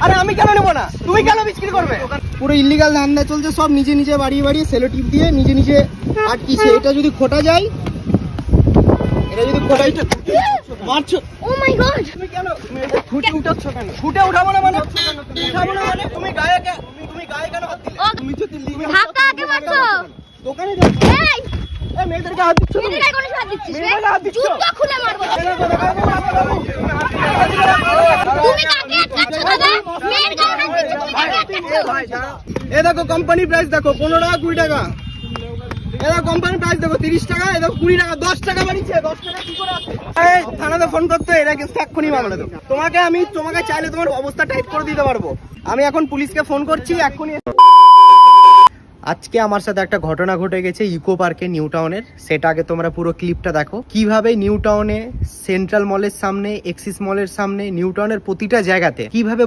আরে আমি কেন নেবো না, তুমি কেন বিক্রি করবে? পুরো ইল্লিগাল ধান্দা চলছে, সব নিজে নিজে বাড়িয়ে বাড়িয়ে সেলো টিপ দিয়ে নিজে নিজে আটকিছে। এটা যদি খোটা যায়, এটা যদি খোটাই মারছো। ও মাই গড, তুমি কেন ফুটে উঠাচ্ছ কেন? ফুটে উঠাবো না মানে উঠাবো না মানে তুমি গায়ে কেন হাত দিলে? তুমি তো ইল্লিগাল ধাক্কা আগে মারছো। দোকানে যাও। এই এই মেয়েদেরকে হাত দিচ্ছ তুমি? মেয়েদের কোন হাত দিচ্ছিস রে? মেয়েদের হাত দিচ্ছ? জুতো খুলে মারবো। তুমি কাকে আটকাচ্ছো দাদা? মেয়ের গায়ে হাত দিচ্ছো, তুমি কাকে আটকাচ্ছো? এ দেখো কোম্পানি প্রাইস দেখো 15 টাকা 20 টাকা। এ দেখো কোম্পানি প্রাইস দেখো 30 টাকা, এ দেখো 20 টাকা, 10 টাকা বাড়িয়েছে। 10 টাকা কি করে আছে? এই থানাতে ফোন করতে, এরা কিন্তু এক্ষুনি মামলা দেবো। তোমাকে চাইলে তোমার অবস্থা টাইট করে দিতে পারবো। আমি এখন পুলিশকে ফোন করছি এক্ষুনি। আজকে আমার সাথে একটা ঘটনা ঘটে গেছে ইকো পার্কে নিউ টাউনের। সেটা আগে তোমরা পুরো ক্লিপটা দেখো, কিভাবে নিউ টাউনে সেন্ট্রাল মলের সামনে, এক্সিস মলের সামনে, নিউ টাউনের প্রতিটা জায়গাতে কিভাবে